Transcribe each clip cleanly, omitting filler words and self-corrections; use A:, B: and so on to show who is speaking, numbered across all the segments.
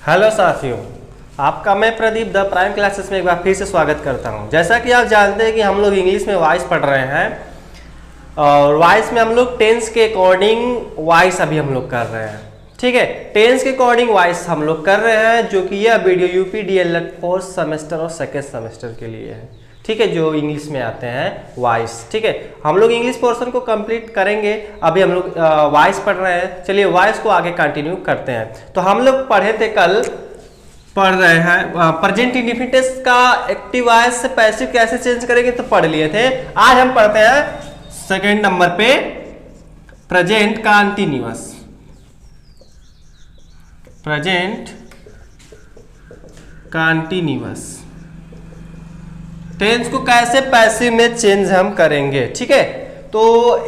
A: Hello साथियों, आपका मैं प्रदीप द प्राइम क्लासेस में एक बार फिर से स्वागत करता हूं। जैसा कि आप जानते हैं कि हम लोग इंग्लिश में वॉइस पढ़ रहे हैं और वॉइस में हम लोग टेंस के अकॉर्डिंग वॉइस अभी हम लोग कर रहे हैं। ठीक है, टेंस के अकॉर्डिंग वॉइस हम लोग कर रहे हैं, जो कि यह video UP DElEd fourth semester और सेकेंड सेमेस्टर के लिए है। ठीक है, जो इंग्लिश में आते हैं वॉइस। ठीक है, हम लोग इंग्लिश पोर्शन को कंप्लीट करेंगे। अभी हम लोग वॉइस पढ़ रहे हैं। चलिए वॉइस को आगे कंटिन्यू करते हैं। तो हम लोग पढ़े थे, कल पढ़ रहे हैं प्रेजेंट इंडेफिनिट का एक्टिव वॉइस से पैसिव कैसे चेंज करेंगे, तो पढ़ लिए थे। आज हम पढ़ते हैं सेकेंड नंबर पे present continuous. Present continuous tense को कैसे पैसिव में चेंज हम करेंगे। ठीक है, तो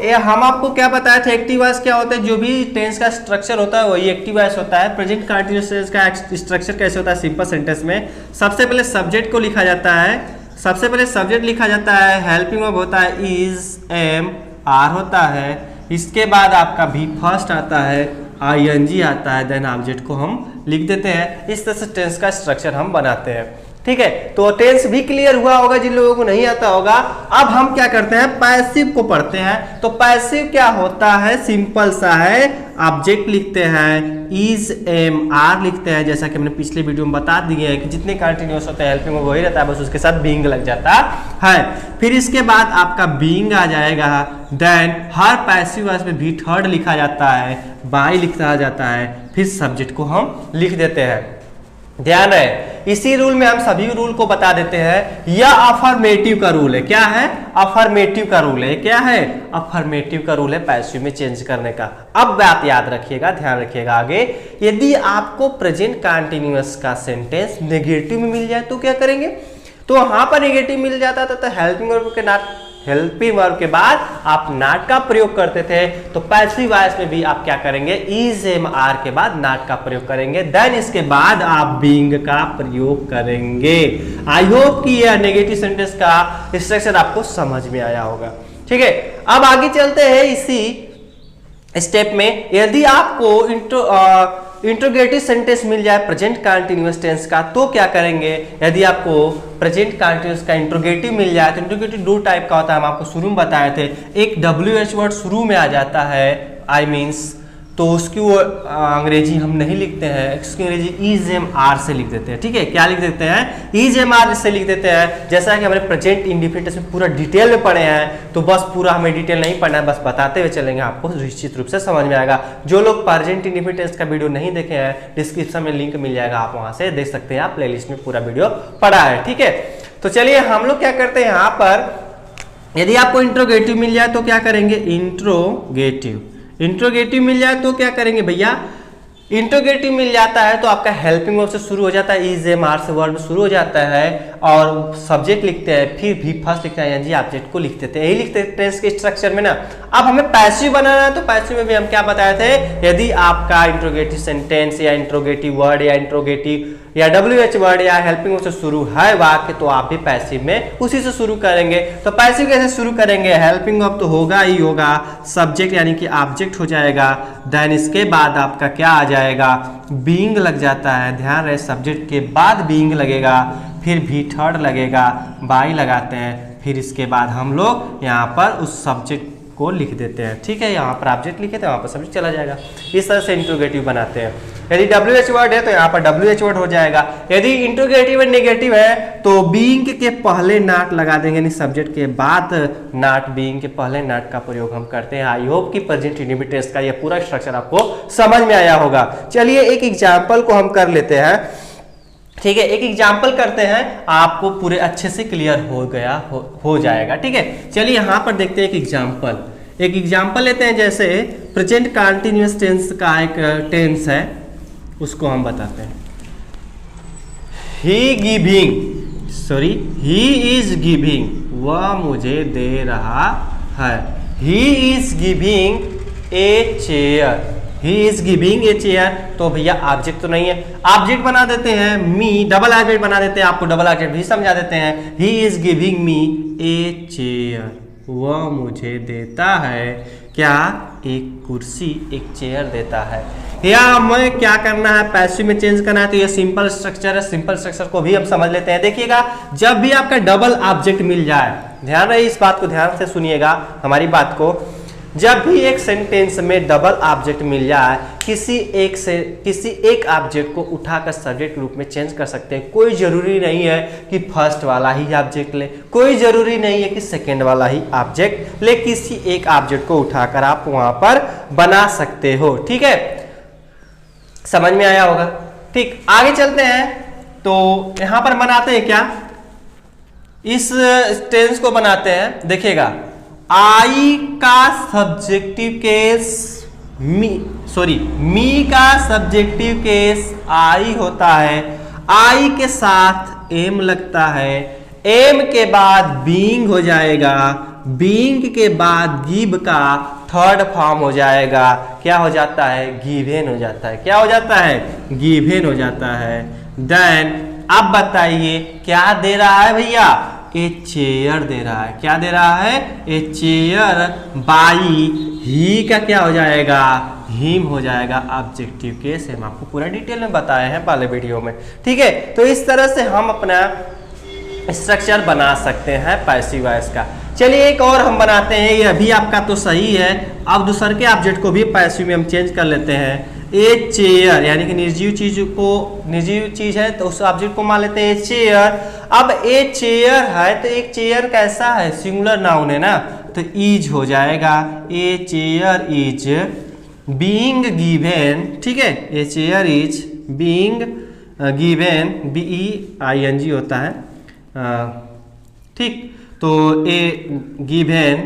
A: ये हम आपको क्या बताया था, एक्टिव वॉइस क्या होता है। जो भी टेंस का स्ट्रक्चर होता है वही एक्टिव वॉइस होता है। प्रेजेंट कंटीन्यूअस टेंस का स्ट्रक्चर कैसे होता है, सिंपल सेंटेंस में सबसे पहले सब्जेक्ट को लिखा जाता है। सबसे पहले सब्जेक्ट लिखा जाता है, हेल्पिंग वर्ब होता है इज, एम, आर होता है। इसके बाद आपका भी फर्स्ट आता है, आईएनजी आता है, देन ऑब्जेक्ट को हम लिख देते हैं। इस तरह से टेंस का स्ट्रक्चर हम बनाते हैं। ठीक है, तो टेंस भी क्लियर हुआ होगा जिन लोगों को नहीं आता होगा। अब हम क्या करते हैं, पैसिव को पढ़ते हैं। तो पैसिव क्या होता है, सिंपल सा है, ऑब्जेक्ट लिखते हैं, इज, एम, आर लिखते हैं। जैसा कि हमने पिछले वीडियो में बता दिए हैं कि जितने कंटीन्यूअस होते हैं हेल्पिंग वही रहता है, बस उसके साथ बीइंग लग जाता है। फिर इसके बाद आपका बीइंग आ जाएगा। देन हर पैसिव वॉइस में भी थर्ड लिखा जाता है, बाई लिखा जाता है। फिर सब्जेक्ट को हम लिख देते हैं। ध्यान है, इसी रूल में हम सभी रूल को बता देते हैं। यह अफर्मेटिव का रूल है। क्या है, अफर्मेटिव का रूल है। क्या है, अफर्मेटिव का रूल है पैसिव में चेंज करने का। अब बात याद रखिएगा, ध्यान रखिएगा आगे। यदि आपको प्रेजेंट कंटीन्यूअस का सेंटेंस नेगेटिव में मिल जाए तो क्या करेंगे, तो वहां पर नेगेटिव मिल जाता था तो हेल्पिंग वर्ब के नाट, हेल्पिंग वर्ब के बाद आप नाट का प्रयोग करते थे। तो पैसिव वॉइस में भी आप क्या करेंगे, इज, एम, आर के बाद नाट का प्रयोग करेंगे। देन इसके बाद आप बीइंग का प्रयोग करेंगे। आई होप कि यह नेगेटिव सेंटेंस का स्ट्रक्चर आपको समझ में आया होगा। ठीक है, अब आगे चलते हैं इसी स्टेप में। यदि आपको इंट्रोगेटिव सेंटेंस मिल जाए प्रेजेंट कंटीन्यूअस टेंस का तो क्या करेंगे। यदि आपको प्रेजेंट कंटीन्यूअस का इंट्रोगेटिव मिल जाए तो इंट्रोगेटिव दो टाइप का होता है, हम आपको शुरू में बताए थे। एक WH वर्ड शुरू में आ जाता है, आई मीन्स, तो उसकी वो अंग्रेजी हम नहीं लिखते हैं, उसकी अंग्रेजी इज, एम, आर से लिख देते हैं। ठीक है, क्या लिख देते हैं, इज, एम, आर से लिख देते हैं। जैसा कि हमने प्रेजेंट इंडेफिनिट में पूरा डिटेल में पढ़े हैं, तो बस पूरा हमें डिटेल नहीं पढ़ना है, बस बताते हुए चलेंगे, आपको निश्चित रूप से समझ में आएगा। जो लोग प्रेजेंट इंडेफिनिट का वीडियो नहीं देखे हैं, डिस्क्रिप्शन में लिंक मिल जाएगा, आप वहां से देख सकते हैं। आप प्लेलिस्ट में पूरा वीडियो पढ़ा है। ठीक है, तो चलिए हम लोग क्या करते हैं, यहाँ पर यदि आपको इंट्रोगेटिव मिल जाए तो क्या करेंगे, इंट्रोगेटिव मिल जाए तो क्या करेंगे भैया, इंट्रोगेटिव मिल जाता है तो आपका हेल्पिंग वर्ब से शुरू हो जाता है, इज, एम, आर से वर्ब शुरू हो जाता है और सब्जेक्ट लिखते हैं, फिर भी फर्स्ट लिखते हैं, यानी ऑब्जेक्ट को लिख देते हैं। यही लिखते हैं टेंस के स्ट्रक्चर में ना। अब हमें पैसिव बनाना है, तो पैसिव में भी हम क्या बताए थे, यदि आपका इंट्रोगेटिव सेंटेंस या इंट्रोगेटिव वर्ड या इंट्रोगेटिव या WH वर्ड या हेल्पिंग वर्ब से शुरू है वाक्य, तो आप भी पैसिव में उसी से शुरू करेंगे। तो पैसिव कैसे शुरू करेंगे, हेल्पिंग वर्ब तो होगा ही होगा, सब्जेक्ट यानी कि ऑब्जेक्ट हो जाएगा। देन इसके बाद आपका क्या आ जाएगा, बीइंग लग जाता है। ध्यान रहे, सब्जेक्ट के बाद बीइंग लगेगा, फिर भी थर्ड लगेगा, बाई लगाते हैं। फिर इसके बाद हम लोग यहाँ पर उस सब्जेक्ट को लिख देते हैं। ठीक है, यहाँ पर ऑब्जेक्ट लिखे थे, वहाँ पर सब्जेक्ट चला जाएगा। इस तरह से इंट्रोगेटिव बनाते हैं। यदि WH वर्ड है तो यहाँ पर WH वर्ड हो जाएगा। यदि इंट्रोगेटिव और नेगेटिव है तो बीइंग के पहले नाट लगा देंगे, यानी सब्जेक्ट के बाद नाट, बीइंग के पहले नाट का प्रयोग हम करते हैं। आई होप कि प्रेजेंट इंडेफिनिट का यह पूरा स्ट्रक्चर आपको समझ में आया होगा। चलिए एक एग्जाम्पल को हम कर लेते हैं। ठीक है, एक एग्जाम्पल करते हैं, आपको पूरे अच्छे से क्लियर हो जाएगा। ठीक है, चलिए यहाँ पर देखते हैं एक एग्जाम्पल लेते हैं। जैसे प्रेजेंट कंटीन्यूअस टेंस का एक टेंस है, उसको हम बताते हैं। ही इज गिविंग, वह मुझे दे रहा है। He is giving a chair, he is giving a chair, तो भैया ऑब्जेक्ट तो नहीं है, ऑब्जेक्ट बना देते हैं, मी, डबल ऑब्जेक्ट बना देते हैं, आपको डबल ऑब्जेक्ट भी समझा देते हैं। He is giving me a chair, वह मुझे देता है क्या, एक कुर्सी एक चेयर देता है। या हमें क्या करना है, पैसिव में चेंज करना है, तो ये सिंपल स्ट्रक्चर है। सिंपल स्ट्रक्चर को भी हम समझ लेते हैं। देखिएगा, जब भी आपका डबल ऑब्जेक्ट मिल जाए, ध्यान रहे इस बात को, ध्यान से सुनिएगा हमारी बात को, जब भी एक सेंटेंस में डबल ऑब्जेक्ट मिल जाए, किसी एक ऑब्जेक्ट को उठाकर सब्जेक्ट रूप में चेंज कर सकते हैं। कोई जरूरी नहीं है कि फर्स्ट वाला ही ऑब्जेक्ट ले, कोई जरूरी नहीं है कि सेकंड वाला ही ऑब्जेक्ट ले, किसी एक ऑब्जेक्ट को उठाकर आप वहां पर बना सकते हो। ठीक है, समझ में आया होगा। ठीक, आगे चलते हैं। तो यहां पर बनाते हैं क्या, इस टेंस को बनाते हैं। देखिएगा, आई का सब्जेक्टिव केस मी का सब्जेक्टिव केस आई होता है। आई के साथ एम लगता है, एम के बाद बीइंग हो जाएगा, बीइंग के बाद गिव का थर्ड फॉर्म हो जाएगा। क्या हो जाता है, गिवेन हो जाता है। क्या हो जाता है, गिवेन हो जाता है। देन अब बताइए क्या दे रहा है भैया, ए चेयर दे रहा है। क्या दे रहा है, ए चेयर बाई ही का क्या हो जाएगा, हिम हो जाएगा। ऑब्जेक्टिव केस हम आपको पूरा डिटेल में बताए हैं पहले वीडियो में। ठीक है, तो इस तरह से हम अपना स्ट्रक्चर बना सकते हैं पैसिव वॉइस का। चलिए एक और हम बनाते हैं, ये अभी आपका तो सही है। अब दूसरे के ऑब्जेक्ट को भी पैसिव में हम चेंज कर लेते हैं। ए चेयर यानी कि निर्जीव चीज है, तो उस ऑब्जेक्ट को मान लेते हैं ए चेयर। अब ए चेयर है तो एक चेयर कैसा है, सिंगुलर नाउन है ना, तो इज हो जाएगा। A chair is being given. ठीक है, a chair is being given, BEING होता है। ठीक, तो a given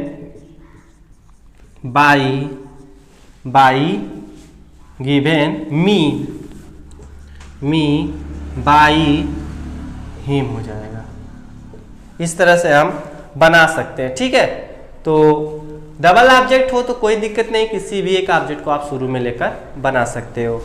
A: by given me by him हो जाएगा। इस तरह से हम बना सकते हैं। ठीक है, तो डबल ऑब्जेक्ट हो तो कोई दिक्कत नहीं, किसी भी एक ऑब्जेक्ट को आप शुरू में लेकर बना सकते हो।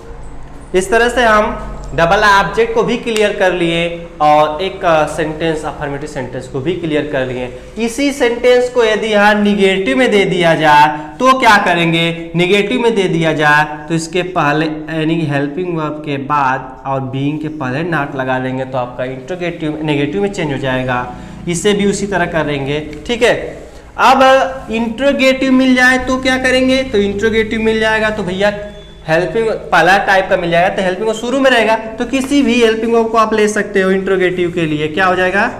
A: इस तरह से हम डबल ऑब्जेक्ट को भी क्लियर कर लिए और एक सेंटेंस, अफर्मेटिव सेंटेंस को भी क्लियर कर लिए। इसी सेंटेंस को यदि यहाँ निगेटिव में दे दिया जाए तो क्या करेंगे, निगेटिव में दे दिया जाए तो इसके पहले एनी हेल्पिंग वर्ब के बाद और बीइंग के पहले नॉट लगा देंगे तो आपका इंट्रोगेटिव नेगेटिव में चेंज हो जाएगा। इसे भी उसी तरह करेंगे। ठीक है, अब इंट्रोगेटिव मिल जाए तो क्या करेंगे, तो इंट्रोगेटिव मिल जाएगा तो भैया हेल्पिंग पहला टाइप का मिल जाएगा तो हेल्पिंग शुरू में रहेगा, तो किसी भी हेल्पिंग वर्ब को आप ले सकते हो इंट्रोगेटिव के लिए। क्या हो जाएगा,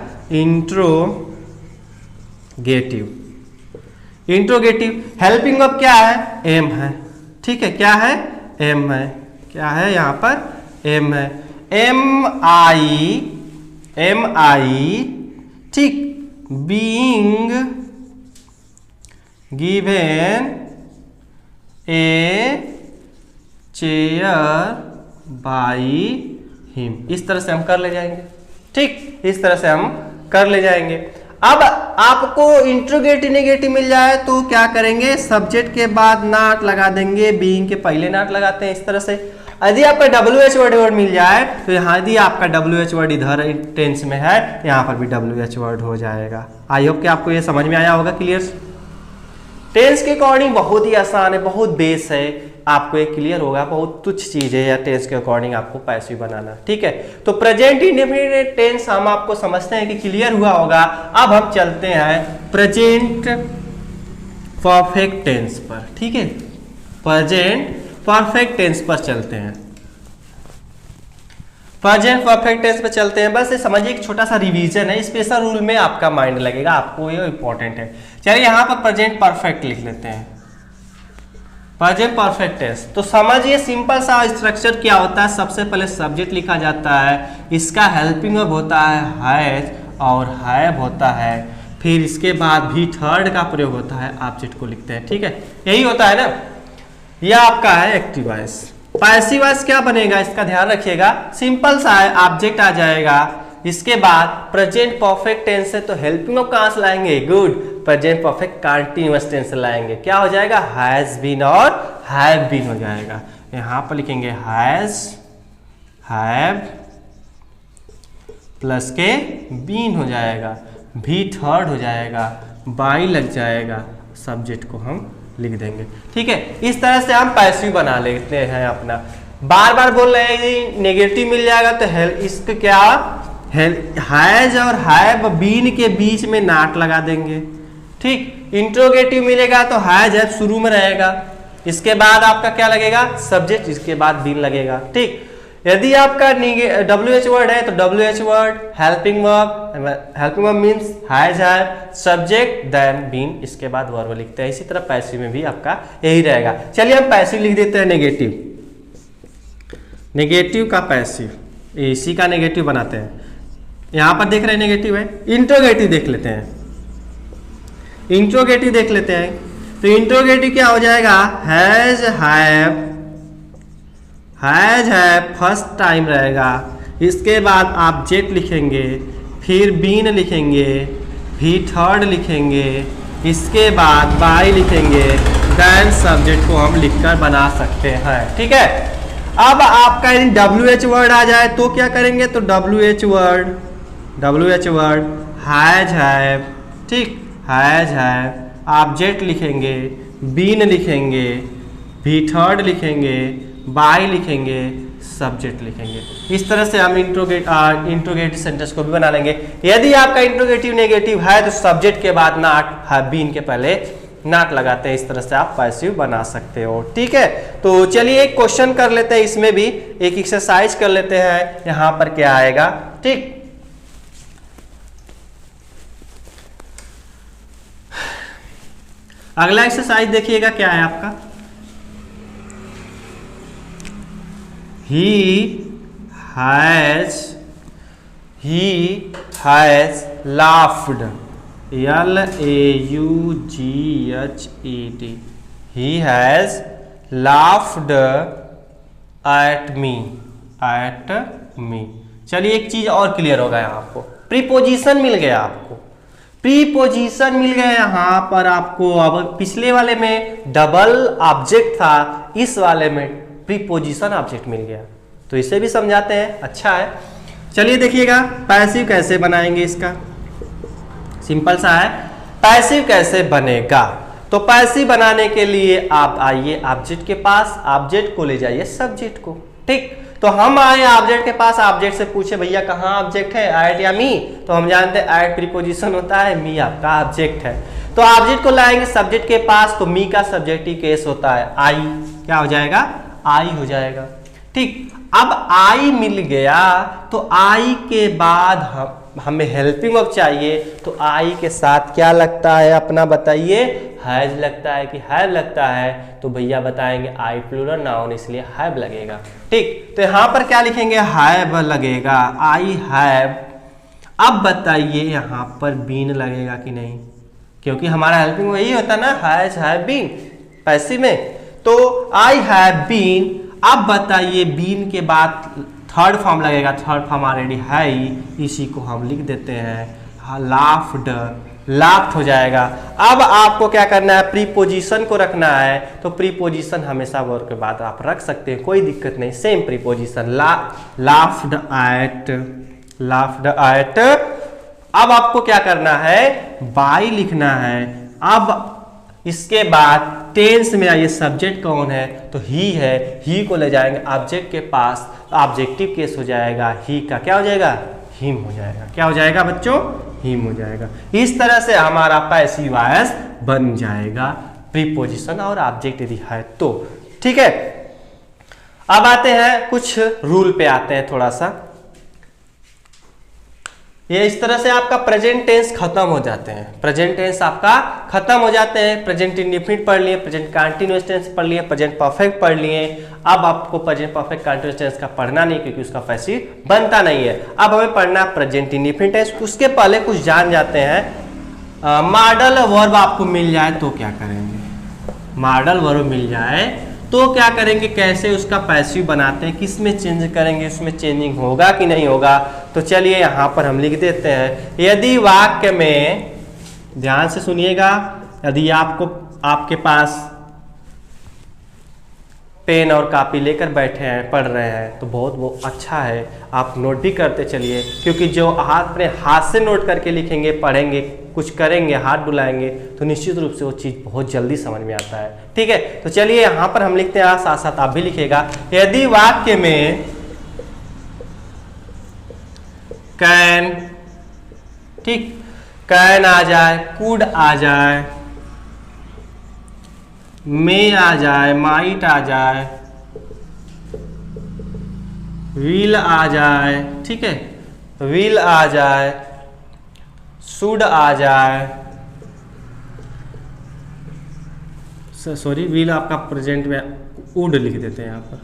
A: इंट्रोगेटिव हेल्पिंग वर्ब क्या है, एम है। ठीक है, क्या है, एम है। क्या है यहाँ पर, एम है। एम आई ठीक, being given a chair by him. इस तरह से हम कर ले जाएंगे। ठीक, इस तरह से हम कर ले जाएंगे। अब आपको इंट्रोगेटिव नेगेटिव मिल जाए तो क्या करेंगे, सब्जेक्ट के बाद नॉट लगा देंगे, बीइंग के पहले नॉट लगाते हैं। इस तरह से यदि आपका WH वर्ड मिल जाए तो यहाँ यदि आपका WH वर्ड इधर टेंस में है तो यहाँ पर भी WH वर्ड हो जाएगा। आई होप कि आपको ये समझ में आया होगा क्लियर। टेंस के अकॉर्डिंग बहुत ही आसान है, बहुत बेस है, आपको ये क्लियर होगा। बहुत तुच्छ चीज है या टेंस के अकॉर्डिंग आपको पैसिव बनाना। ठीक है, तो प्रेजेंट इंडेफिनिट टेंस हम आपको समझते हैं कि क्लियर हुआ होगा। अब हम चलते हैं प्रेजेंट परफेक्ट टेंस पर। ठीक है, प्रेजेंट परफेक्ट टेंस पर चलते हैं। प्रेजेंट परफेक्ट टेंस पर चलते हैं। बस ये समझिए एक छोटा सा रिवीजन है, स्पेशल रूल में आपका माइंड लगेगा, आपको ये इंपॉर्टेंट है। चलिए यहाँ पर प्रेजेंट परफेक्ट लिख लेते हैं, प्रेजेंट परफेक्ट टेंस। तो समझिए सिंपल सा स्ट्रक्चर क्या होता है। सबसे पहले सब्जेक्ट लिखा जाता है, इसका हेल्पिंग वर्ब होता है हैज और हैव होता है, फिर इसके बाद भी थर्ड का प्रयोग होता है, ऑब्जेक्ट को लिखते हैं। ठीक है, यही होता है ना। यह आपका है एक्टिव वॉइस। पैसिव वॉइस क्या बनेगा, इसका ध्यान रखिएगा, सिंपल सा है, ऑब्जेक्ट आ जाएगा, इसके बाद प्रेजेंट परफेक्ट टेंस है तो हेल्पिंग वर्ब कहां से लाएंगे, good, present perfect continuous tense से लाएंगे। क्या हो जाएगा, हैज बीन और हैव बीन हो जाएगा। यहां पर लिखेंगे हैज हैव प्लस के बीन हो जाएगा, भी थर्ड हो जाएगा, बाई लग जाएगा, सब्जेक्ट को हम लिख देंगे। ठीक है, इस तरह से हम पैसिव बना लेते हैं अपना। बार बार बोल रहे हैं नेगेटिव मिल जाएगा तो इसका क्या हैज और हैव बीन के बीच में नाट लगा देंगे। ठीक, इंट्रोगेटिव मिलेगा तो हैज हैव शुरू में रहेगा, इसके बाद आपका क्या लगेगा सब्जेक्ट, इसके बाद बीन लगेगा। ठीक, यदि आपका WH वर्ड है तो WH word, helping verb means has have, subject then been, इसके बाद वर्ब लिखते हैं। इसी तरह पैसिव में भी आपका यही रहेगा। चलिए हम पैसिव लिख देते हैं नेगेटिव, नेगेटिव का पैसिव, इसी का नेगेटिव बनाते हैं। यहां पर देख रहे हैं नेगेटिव है। इंट्रोगेटिव देख लेते हैं, इंट्रोगेटिव देख लेते हैं। तो इंट्रोगेटिव क्या हो जाएगा, हैज हैव फर्स्ट टाइम रहेगा, इसके बाद ऑब्जेक्ट लिखेंगे, फिर बीन लिखेंगे, फिर थर्ड लिखेंगे, इसके बाद बाय लिखेंगे, देन सब्जेक्ट को हम लिखकर बना सकते हैं। ठीक है, अब आपका WH वर्ड आ जाए तो क्या करेंगे, तो WH वर्ड हैज हैव, ठीक, हैज हैव, ऑब्जेक्ट लिखेंगे, बीन लिखेंगे, भी थर्ड लिखेंगे, बाय लिखेंगे, सब्जेक्ट लिखेंगे। इस तरह से हम इंट्रोगेटिव सेंटेंस को भी बना लेंगे। यदि आपका इंट्रोगेटिव नेगेटिव है तो सब्जेक्ट के बाद नाट, बीन के पहले नाट लगाते हैं। इस तरह से आप पैसिव बना सकते हो। ठीक है, तो चलिए एक क्वेश्चन कर लेते हैं, इसमें भी एक एक्सरसाइज कर लेते हैं। यहां पर क्या आएगा, ठीक, अगला एक्सरसाइज देखिएगा क्या है आपका, he has laughed, LAUGHED, he has laughed at me। चलिए एक चीज और क्लियर होगा यहाँ आपको, प्रीपोजिशन मिल गया, आपको प्रीपोजिशन मिल गया यहाँ पर आपको। अब पिछले वाले में डबल ऑब्जेक्ट था, इस वाले में प्रीपोजिशन ऑब्जेक्ट मिल गया, तो इसे भी समझाते हैं। अच्छा है, चलिए देखिएगा पैसिव कैसे बनाएंगे। इसका सिंपल सा है, पैसिव कैसे बनेगा। तो पैसिव बनाने के लिए आप आइए ऑब्जेक्ट के पास, ऑब्जेक्ट को ले जाइए सब्जेक्ट को। ठीक, तो हम आए ऑब्जेक्ट के पास, ऑब्जेक्ट से पूछे भैया कहाँ ऑब्जेक्ट है, एट या मी, तो हम जानते हैं एट प्रीपोजिशन होता है, मी आपका ऑब्जेक्ट है। तो ऑब्जेक्ट को लाएंगे सब्जेक्ट के पास, तो मी का सब्जेक्टिव केस होता है आई, क्या हो जाएगा, आई हो जाएगा। ठीक, अब आई मिल गया तो आई के बाद हमें हेल्पिंग वर्ब चाहिए, तो आई के साथ क्या लगता है अपना बताइए, हैज लगता है कि हैव लगता है, तो भैया बताएंगे आई प्लूरल नाउन, इसलिए हैव लगेगा। ठीक, तो यहां पर क्या लिखेंगे, हैव लगेगा, आई हैव। अब बताइए यहां पर बीन लगेगा कि नहीं, क्योंकि हमारा हेल्पिंग वही होता ना, हैज हैव बीन पैसिव में, तो आई हैव बीन। अब बताइए बीन के बाद थर्ड फॉर्म लगेगा, थर्ड फॉर्म ऑलरेडी है ही, इसी को हम लिख देते हैं लाफ्ड, लाफ्ड हो जाएगा। अब आपको क्या करना है, प्रीपोजिशन को रखना है, तो प्रीपोजिशन हमेशा वर्ब के बाद आप रख सकते हैं, कोई दिक्कत नहीं, same preposition, laughed eight, laughed eight. अब आपको क्या करना है, बाय लिखना है। अब इसके बाद टेंस में आइए, सब्जेक्ट कौन है, तो ही है, ही को ले जाएंगे ऑब्जेक्ट के पास, ऑब्जेक्टिव केस हो जाएगा, ही का क्या हो जाएगा, हिम हो जाएगा। क्या हो जाएगा बच्चों, हिम हो जाएगा। इस तरह से हमारा पैसिव वॉइस बन जाएगा, प्रीपोजिशन और ऑब्जेक्ट यदि है तो। ठीक है, अब आते हैं कुछ रूल पे आते हैं थोड़ा सा। ये इस तरह से आपका प्रेजेंट टेंस खत्म हो जाते हैं, प्रेजेंट टेंस आपका खत्म हो जाते हैं। प्रेजेंट इंडेफिनिट पढ़ लिए, प्रेजेंट कंटीन्यूअस टेंस पढ़ लिए, प्रेजेंट परफेक्ट पढ़ लिए। अब आपको प्रेजेंट परफेक्ट कंटीन्यूअस टेंस का पढ़ना नहीं, क्योंकि उसका पैसिव बनता नहीं है। अब हमें पढ़ना प्रेजेंट इंडेफिनिट टेंस। उसके पहले कुछ जान जाते हैं। मॉडल वर्ब आपको मिल जाए तो क्या करेंगे, मॉडल वर्ब मिल जाए तो क्या करेंगे, कैसे उसका पैसिव बनाते हैं, किस में चेंज करेंगे, उसमें चेंजिंग होगा कि नहीं होगा। तो चलिए यहां पर हम लिख देते हैं, यदि वाक्य में, ध्यान से सुनिएगा, यदि आपके पास पेन और कॉपी लेकर बैठे हैं, पढ़ रहे हैं, तो बहुत वो अच्छा है, आप नोट भी करते चलिए, क्योंकि जो अपने हाथ से नोट करके लिखेंगे, पढ़ेंगे, कुछ करेंगे, हाथ बुलाएंगे, तो निश्चित रूप से वो चीज़ बहुत जल्दी समझ में आता है। ठीक है, तो चलिए यहाँ पर हम लिखते हैं, साथ साथ आप भी लिखिएगा। यदि वाक्य में कैन, ठीक, कैन आ जाए, कुड आ जाए, में आ जाए, माइट आ जाए, विल आ जाए, ठीक है, विल आ जाए, शुड आ जाए, सॉरी विल आपका प्रेजेंट में वुड लिख देते हैं यहाँ पर,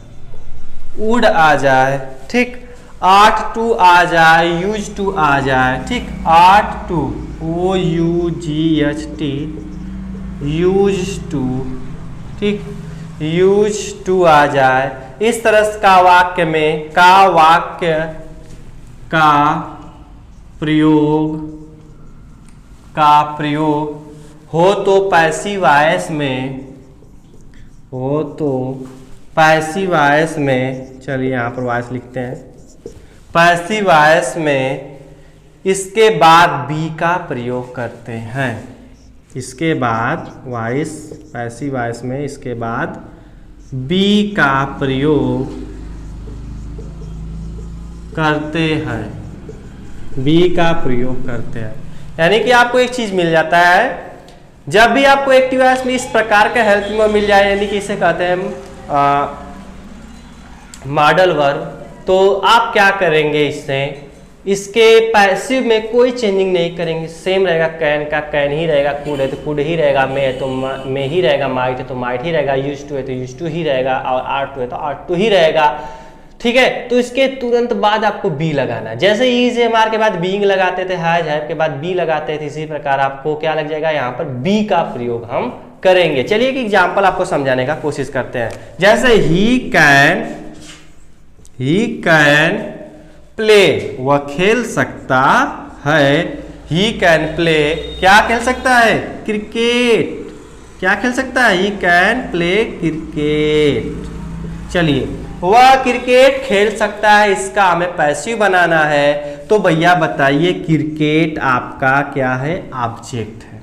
A: वुड आ जाए, ठीक, आर्ट टू आ जाए, यूज टू आ जाए, ठीक, ought to, OUGHT, used to, ठीक, यूज टू आ जाए। इस तरह का वाक्य में वाक्य का प्रयोग हो तो पैसिव वॉइस में, हो तो पैसिव वॉइस में, चलिए यहाँ पर वॉइस लिखते हैं, पैसिव वॉइस में इसके बाद बी का प्रयोग करते हैं। इसके बाद वॉइस, पैसिव वॉइस में इसके बाद बी का प्रयोग करते हैं, बी का प्रयोग करते हैं। यानी कि आपको एक चीज मिल जाता है, जब भी आपको एक्टिव वॉइस में इस प्रकार का हेल्पिंग वर्ब मिल जाए, यानी कि इसे कहते हैं मॉडल वर्ब, तो आप क्या करेंगे, इससे इसके पैसिव में कोई चेंजिंग नहीं करेंगे, सेम रहेगा। कैन का कैन ही रहेगा, कुड है तो कुड ही रहेगा, में है तो में ही रहेगा, माइट है तो माइट ही रहेगा, यूज टू है तो यूज टू ही रहेगा, और आर्ट टू है तो आर्ट टू ही रहेगा। ठीक है, तो इसके तुरंत बाद आपको बी लगाना है। जैसे इज एम आर के बाद बीइंग लगाते थे, हैज हैव के बाद बी लगाते थे, इसी प्रकार आपको क्या लग जाएगा, यहाँ पर बी का प्रयोग हम करेंगे। चलिए एक एग्जाम्पल आपको समझाने का कोशिश करते हैं। जैसे ही कैन प्ले, वह खेल सकता है, ही कैन प्ले, क्या खेल सकता है, क्रिकेट, क्या खेल सकता है, ही कैन प्ले क्रिकेट। चलिए, वह क्रिकेट खेल सकता है, इसका हमें पैसिव बनाना है, तो भैया बताइए क्रिकेट आपका क्या है, ऑब्जेक्ट है।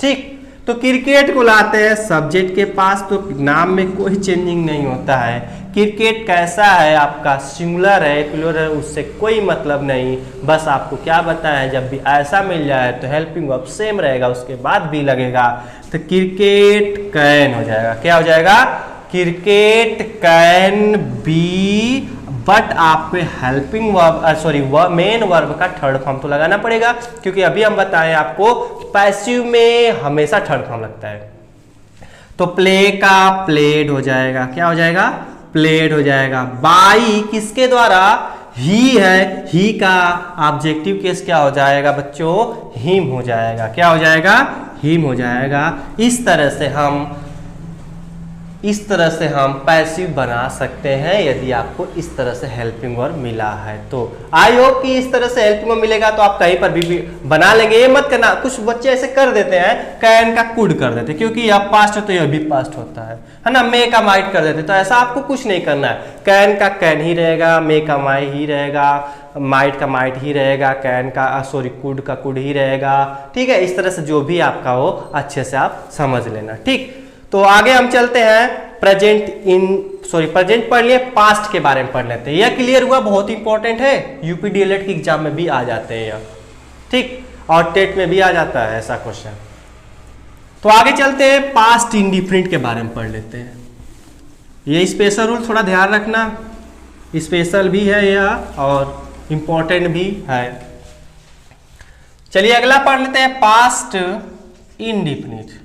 A: ठीक, तो क्रिकेट को लाते हैं सब्जेक्ट के पास, तो नाम में कोई चेंजिंग नहीं होता है। क्रिकेट कैसा है आपका, सिंगुलर है, प्लूरल है, उससे कोई मतलब नहीं। बस आपको क्या बताया है, जब भी ऐसा मिल जाए तो हेल्पिंग वर्ब सेम रहेगा, उसके बाद भी लगेगा, तो क्रिकेट कैन हो जाएगा। क्या हो जाएगा, क्रिकेट कैन बी, बट आपको helping verb, sorry main verb का थर्ड फॉर्म तो लगाना पड़ेगा, क्योंकि अभी हम बताएं आपको पैसिव में हमेशा थर्ड फॉर्म लगता है। तो प्ले का प्लेड हो जाएगा, क्या हो जाएगा, प्लेड हो जाएगा। बाई किसके द्वारा, ही है, ही का ऑब्जेक्टिव केस क्या हो जाएगा बच्चों, हिम हो जाएगा। क्या हो जाएगा, हिम हो जाएगा। इस तरह से हम पैसिव बना सकते हैं, यदि आपको इस तरह से हेल्पिंग वर्ब मिला है तो। आई होप कि इस तरह से हेल्पिंग वर्ब मिलेगा तो आप कहीं पर भी बना लेंगे। ये मत करना, कुछ बच्चे ऐसे कर देते हैं, कैन का कुड कर देते, क्योंकि यह पास्ट है तो यह भी पास्ट होता है ना, मे का माइट कर देते, तो ऐसा आपको कुछ नहीं करना है। कैन का कैन ही रहेगा, मे का माई ही रहेगा, माइट का माइट ही रहेगा, कैन का सॉरी कुड का कुड ही रहेगा। ठीक है, इस तरह से जो भी आपका हो अच्छे से आप समझ लेना। ठीक, तो आगे हम चलते हैं, प्रेजेंट पढ़ लिए, पास्ट के बारे में पढ़ लेते हैं। यह क्लियर हुआ, बहुत इंपॉर्टेंट है, यूपी डीएलएड के एग्जाम में भी आ जाते हैं यह। ठीक, और टेट में भी आ जाता है ऐसा क्वेश्चन। तो आगे चलते हैं, पास्ट इंडिफिनिट के बारे में पढ़ लेते हैं। ये स्पेशल रूल थोड़ा ध्यान रखना, स्पेशल भी है यह और इंपॉर्टेंट भी है। चलिए अगला पढ़ लेते हैं, पास्ट इंडिफिनिट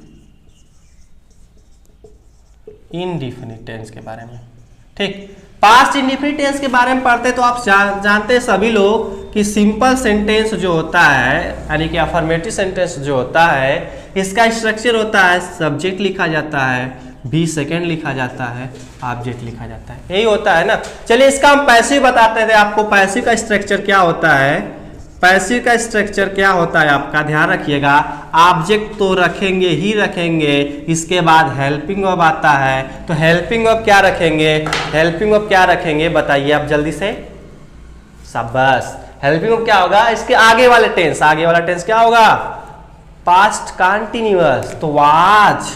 A: टेंस के बारे में। ठीक, पास्ट इंडिफिनिट टेंस के बारे में पढ़ते हैं तो आप जानते हैं सभी लोग कि सिंपल सेंटेंस जो होता है, यानी कि अफर्मेटिव सेंटेंस जो होता है, इसका स्ट्रक्चर होता है, सब्जेक्ट लिखा जाता है, बी सेकेंड लिखा जाता है, ऑब्जेक्ट लिखा जाता है, यही होता है ना। चलिए इसका हम पैसिव बताते थे आपको, पैसिव का स्ट्रक्चर क्या होता है। पैसिव का स्ट्रक्चर क्या होता है आपका, ध्यान रखिएगा, ऑब्जेक्ट तो रखेंगे ही रखेंगे, इसके बाद हेल्पिंग वर्ब आता है, तो हेल्पिंग वर्ब क्या रखेंगे, हेल्पिंग वर्ब क्या रखेंगे बताइए आप जल्दी से, शाबाश। हेल्पिंग वर्ब क्या होगा, इसके आगे वाला टेंस, आगे वाला टेंस क्या होगा, पास्ट कंटिन्यूअस, तो वाज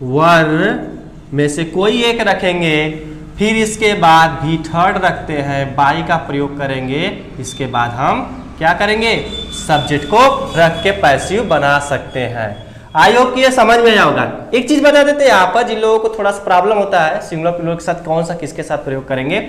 A: वर में से कोई एक रखेंगे, फिर इसके बाद भी थर्ड रखते हैं, बाई का प्रयोग करेंगे, इसके बाद हम क्या करेंगे, सब्जेक्ट को रख के पैसिव बना सकते हैं। आई होप कि ये समझ में आया होगा। एक चीज बता देते हैं यहाँ पर, जिन लोगों को थोड़ा सा प्रॉब्लम होता है सिंगुलर प्लूरल के साथ कौन सा किसके साथ प्रयोग करेंगे,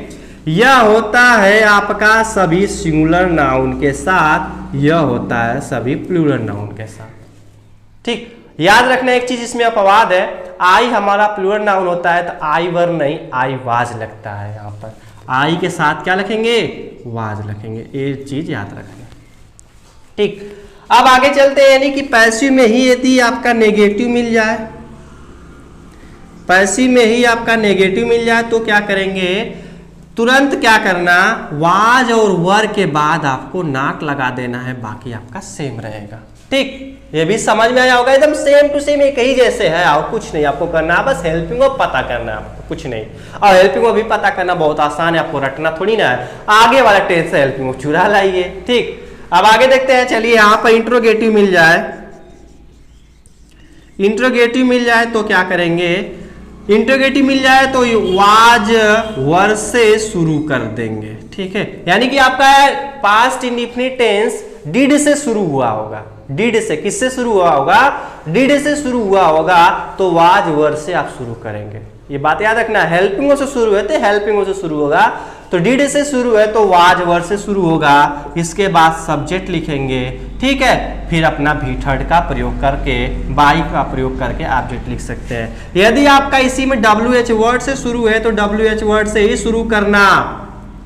A: यह होता है आपका सभी सिंगुलर नाउन के साथ, यह होता है सभी प्लूरल नाउन के साथ। ठीक, याद रखना एक चीज इसमें अपवाद है, आई हमारा प्लूरल नाउन होता है तो आई वर नहीं आई वाज लगता है, यहाँ पर आई के साथ क्या लिखेंगे, वाज लिखेंगे, ये चीज याद रखना। ठीक, अब आगे चलते हैं, यानी कि पैसिव में ही यदि आपका नेगेटिव मिल जाए, पैसिव में ही आपका नेगेटिव मिल जाए तो क्या करेंगे, तुरंत क्या करना, वाज और वर के बाद आपको नॉट लगा देना है, बाकी आपका सेम रहेगा। ठीक, ये भी समझ में आया होगा, एकदम सेम टू सेम एक ही जैसे है, और कुछ नहीं आपको करना, बस हेल्पिंग वर्ब पता करना है आपको, कुछ नहीं। और हेल्पिंग वर्ब भी पता करना बहुत आसान है, आपको रटना थोड़ी ना है, आगे वाला टेंस से हेल्पिंग वर्ब चुरा लाइए। ठीक, अब आगे देखते हैं, चलिए यहाँ पर इंट्रोगेटिव मिल जाए, इंट्रोगेटिव मिल जाए तो क्या करेंगे, इंट्रोगेटिव मिल जाए तो वाज वर से शुरू कर देंगे। ठीक है, यानी कि आपका पास्ट इंडिफिनिट टेंस डिड से शुरू हुआ होगा, डिड से, किससे शुरू हुआ होगा, डिड से शुरू हुआ होगा, तो वाज वर से आप शुरू करेंगे, ये बात याद रखना। हेल्पिंग वर्ब से शुरू है तो हेल्पिंग वर्ब से शुरू होगा, तो डिड से शुरू है तो वाज वर से शुरू होगा, इसके बाद सब्जेक्ट लिखेंगे। ठीक है, फिर अपना भी थर्ड का प्रयोग करके, बाई का प्रयोग करके ऑब्जेक्ट लिख सकते हैं। यदि आपका इसी में WH वर्ड से शुरू है तो WH वर्ड से ही शुरू करना,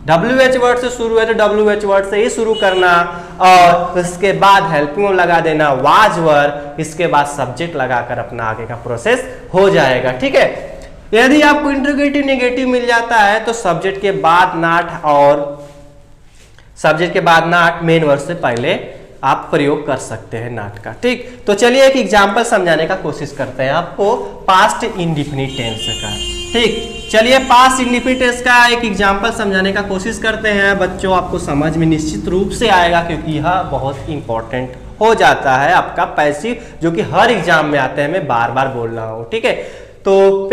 A: WH वर्ड से शुरू है तो WH वर्ड से ही शुरू करना, और उसके बाद हेल्पिंग वर्ब लगा देना वाज वर, इसके बाद सब्जेक्ट लगाकर अपना आगे का प्रोसेस हो जाएगा। ठीक है, यदि आपको इंट्रोगेटिव नेगेटिव मिल जाता है तो सब्जेक्ट के बाद नॉट, और सब्जेक्ट के बाद नॉट मेन वर्ड से पहले आप प्रयोग कर सकते हैं नॉट का। ठीक, तो चलिए एक एग्जांपल समझाने का कोशिश करते हैं आपको पास्ट इंडिफिनिट टेंस का। ठीक, चलिए पास्ट इंडिफिनिट टेंस का एक एग्जांपल समझाने का कोशिश करते हैं बच्चों, आपको समझ में निश्चित रूप से आएगा, क्योंकि यह बहुत इंपॉर्टेंट हो जाता है आपका पैसिव, जो कि हर एग्जाम में आते हैं, मैं बार बार बोल रहा हूँ। ठीक है, तो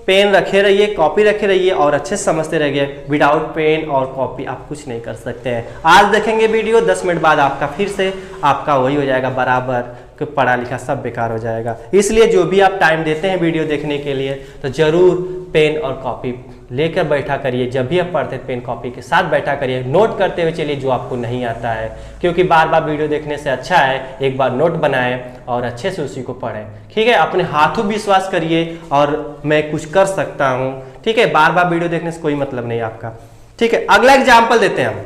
A: पेन रखे रहिए, कॉपी रखे रहिए और अच्छे से समझते रहिए। विदाउट पेन और कॉपी आप कुछ नहीं कर सकते हैं। आज देखेंगे वीडियो, 10 मिनट बाद आपका फिर से आपका वही हो जाएगा बराबर, कि पढ़ा लिखा सब बेकार हो जाएगा। इसलिए जो भी आप टाइम देते हैं वीडियो देखने के लिए, तो जरूर पेन और कॉपी लेकर बैठा करिए। जब भी आप पढ़ते हैं पेन कॉपी के साथ बैठा करिए, नोट करते हुए चलिए जो आपको नहीं आता है, क्योंकि बार बार वीडियो देखने से अच्छा है एक बार नोट बनाएं और अच्छे से उसी को पढ़ें। ठीक है, अपने हाथों विश्वास करिए और मैं कुछ कर सकता हूँ। ठीक है, बार बार वीडियो देखने से कोई मतलब नहीं आपका। ठीक है, अगला एग्जाम्पल देते हैं हम।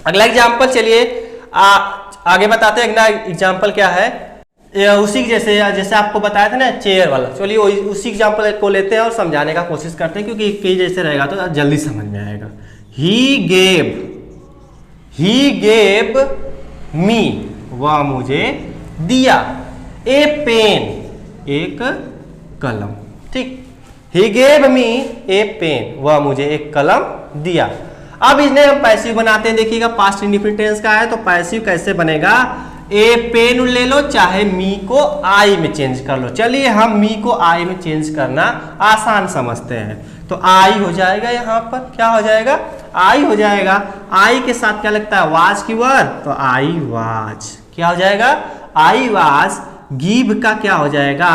A: अगला एग्जाम्पल चलिए आगे बताते हैं। अगला एग्जाम्पल क्या है, उसी जैसे आपको बताया था ना चेयर वाला, चलिए उसी एग्जाम्पल को लेते हैं और समझाने का कोशिश करते हैं, क्योंकि कई जैसे रहेगा तो जल्दी समझ में आएगा। ही गेव मी, वह मुझे दिया, ए पेन, एक कलम। ठीक, ही गेव मी ए पेन, वह मुझे एक कलम दिया। अब इन्हें हम पैसिव बनाते हैं, देखिएगा पास्ट इंडिफिनिट टेंस का है तो पैसिव कैसे बनेगा, ए पेन ले लो, चाहे मी को आई में चेंज कर लो। चलिए हम मी को आई में चेंज करना आसान समझते हैं, तो आई हो जाएगा, यहाँ पर क्या हो जाएगा, आई हो जाएगा। आई के साथ क्या लगता है, वाज की वर्ड, तो आई वाज, क्या हो जाएगा, आई वाज। गिव का क्या हो जाएगा,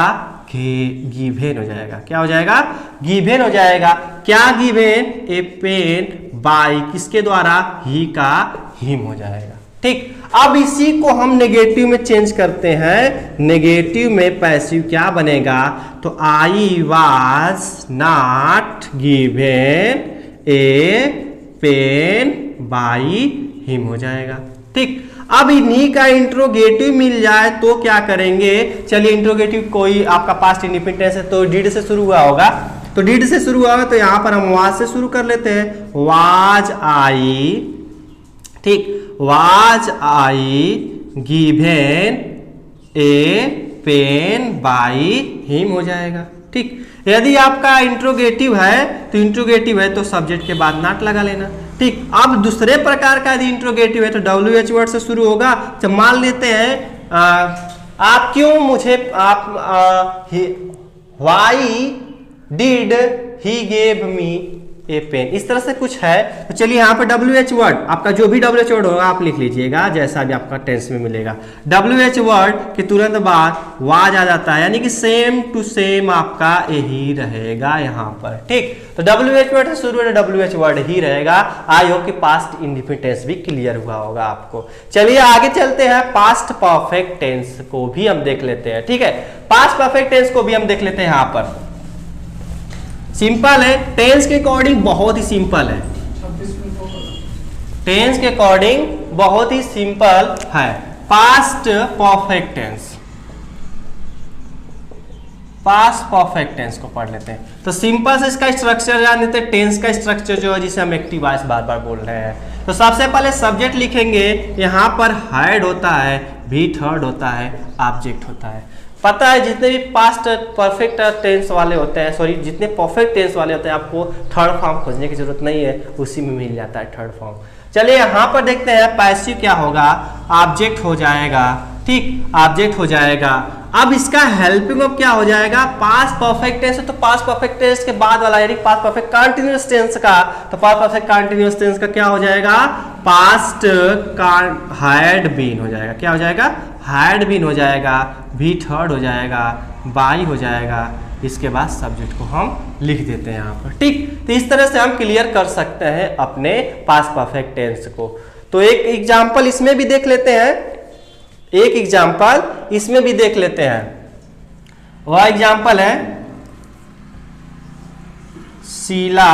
A: गिवेन हो जाएगा, क्या हो जाएगा, गिवेन हो जाएगा। क्या गिवेन, ए पेन बाय, किसके द्वारा, ही का हिम हो जाएगा। ठीक, अब इसी को हम नेगेटिव में चेंज करते हैं। नेगेटिव में पैसिव क्या बनेगा, तो I was not given a pen by him हो जाएगा। ठीक, अब इन्हीं का इंट्रोगेटिव मिल जाए तो क्या करेंगे, चलिए इंट्रोगेटिव कोई आपका पास्ट इंडिफिनिट टेंस है तो डिड से शुरू हुआ होगा, तो डिड से शुरू हुआ है तो यहां पर हम वाज से शुरू कर लेते हैं। वाज आई ठीक, was I given a pen by him हो जाएगा। ठीक, यदि आपका इंट्रोगेटिव है तो इंट्रोगेटिव है तो सब्जेक्ट के बाद नॉट लगा लेना। ठीक, अब दूसरे प्रकार का यदि इंट्रोगेटिव है तो WH वर्ड से शुरू होगा। जब मान लेते हैं आप क्यों मुझे why did he gave me a pen, इस तरह से कुछ है। तो चलिए यहाँ पे WH वर्ड, आपका जो भी WH वर्ड होगा आप लिख लीजिएगा जैसा भी आपका टेंस में मिलेगा। WH वर्ड के तुरंत बाद वाज आ जाता है, यानी कि सेम टू सेम आपका यही रहेगा यहाँ पर। ठीक, तो WH वर्ड से शुरू में WH वर्ड ही रहेगा। आई होप कि पास्ट इंडिफिनिट टेंस भी क्लियर हुआ होगा आपको। चलिए आगे चलते हैं, पास्ट परफेक्ट टेंस को भी हम देख लेते हैं। ठीक है, पास्ट परफेक्ट टेंस को भी हम देख लेते हैं। यहाँ पर सिंपल है, टेंस के अकॉर्डिंग बहुत ही सिंपल है। टेंस के अकॉर्डिंग बहुत ही सिंपल है। Past perfect tense, past perfect tense को पढ़ लेते हैं। तो सिंपल से इसका स्ट्रक्चर जान लेते हैं। टेंस का स्ट्रक्चर जो है जिसे हम एक्टिव वॉइस बार बार बोल रहे हैं। तो सबसे पहले सब्जेक्ट लिखेंगे, यहाँ पर हेड होता है, भी थर्ड होता है, ऑब्जेक्ट होता है। पता है जितने भी पास्ट परफेक्ट टेंस वाले होते हैं, सॉरी जितने परफेक्ट टेंस वाले होते हैं आपको थर्ड फॉर्म खोजने की जरूरत नहीं है, उसी में मिल जाता है थर्ड फॉर्म। चलिए यहाँ पर देखते हैं पैसिव क्या होगा, ऑब्जेक्ट हो जाएगा। ठीक, ऑब्जेक्ट हो जाएगा। अब इसका हेल्पिंग ऑफ क्या हो जाएगा, पास्ट परफेक्ट टेंस है तो पास्ट परफेक्ट टेंस के बाद वाला यानी पास्ट परफेक्ट कंटीन्यूअस टेंस का, तो पास्ट परफेक्ट कंटीन्यूअस टेंस का क्या हो जाएगा, पास्ट हैड बीन हो जाएगा। क्या हो जाएगा, हैड बीन हो जाएगा, भी थर्ड हो जाएगा, बाई हो जाएगा। इसके बाद सब्जेक्ट को हम लिख देते हैं यहाँ पर। ठीक, तो इस तरह से हम क्लियर कर सकते हैं अपने पास्ट परफेक्ट टेंस को। तो एक एग्जांपल इसमें भी देख लेते हैं, एक एग्जांपल इसमें भी देख लेते हैं। वह एग्जांपल है शीला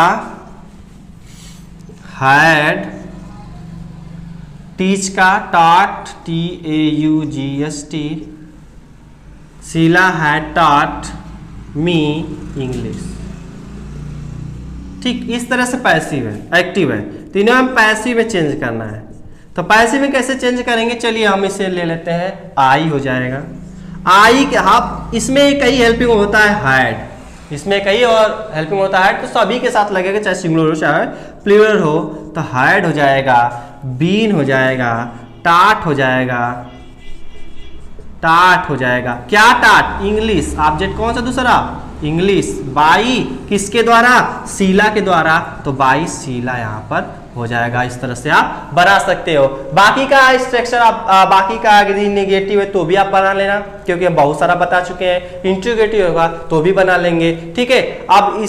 A: हैड, टीच का taught TAUGST, Sheela had taught me English. ठीक, इस तरह से पैसिव है, एक्टिव है, तो इन्हें हम पैसिव में चेंज करना है। तो पैसिव में कैसे चेंज करेंगे, चलिए हम इसे ले लेते हैं, आई हो जाएगा। आई के आप इसमें कई हेल्पिंग होता है हैड, इसमें कई और हेल्पिंग होता है, तो सभी के साथ लगेगा, चाहे सिंगुलर हो चाहे प्लूरल हो। तो हैड हो जाएगा, बीन हो जाएगा, टाट हो जाएगा, टाट हो जाएगा। क्या टाट, इंग्लिश। ऑब्जेक्ट कौन सा, दूसरा इंग्लिश। बाई किसके द्वारा, शीला के द्वारा, तो बाई शीला यहाँ पर हो जाएगा। इस तरह से आप बना सकते हो। बाकी का स्ट्रक्चर आप बाकी का यदि नेगेटिव है तो भी आप बना लेना, क्योंकि हम बहुत सारा बता चुके हैं। इंट्रोगेटिव होगा तो भी बना लेंगे। ठीक है, अब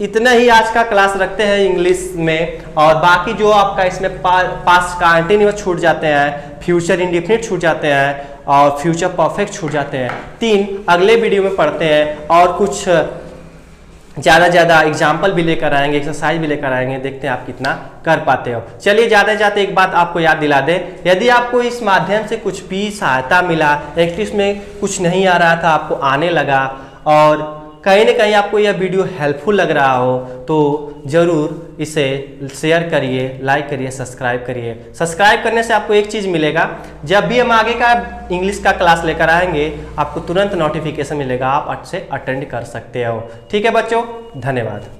A: इतना ही आज का क्लास रखते हैं इंग्लिश में, और बाकी जो आपका इसमें पास्ट कंटीन्यूअस छूट जाते हैं, फ्यूचर इंडेफिनिट छूट जाते हैं, और फ्यूचर परफेक्ट छूट जाते हैं। 3 अगले वीडियो में पढ़ते हैं, और कुछ ज़्यादा एग्जाम्पल भी लेकर आएंगे, एक्सरसाइज भी लेकर आएंगे, देखते हैं आप कितना कर पाते हो। चलिए जाते जाते एक बात आपको याद दिला दे, यदि आपको इस माध्यम से कुछ भी सहायता मिला, एक्टिव में कुछ नहीं आ रहा था आपको आने लगा, और कहीं ना कहीं आपको यह वीडियो हेल्पफुल लग रहा हो, तो ज़रूर इसे शेयर करिए, लाइक करिए, सब्सक्राइब करिए। सब्सक्राइब करने से आपको एक चीज़ मिलेगा, जब भी हम आगे का इंग्लिश का क्लास लेकर आएंगे आपको तुरंत नोटिफिकेशन मिलेगा, आप अच्छे अटेंड कर सकते हो। ठीक है बच्चों, धन्यवाद।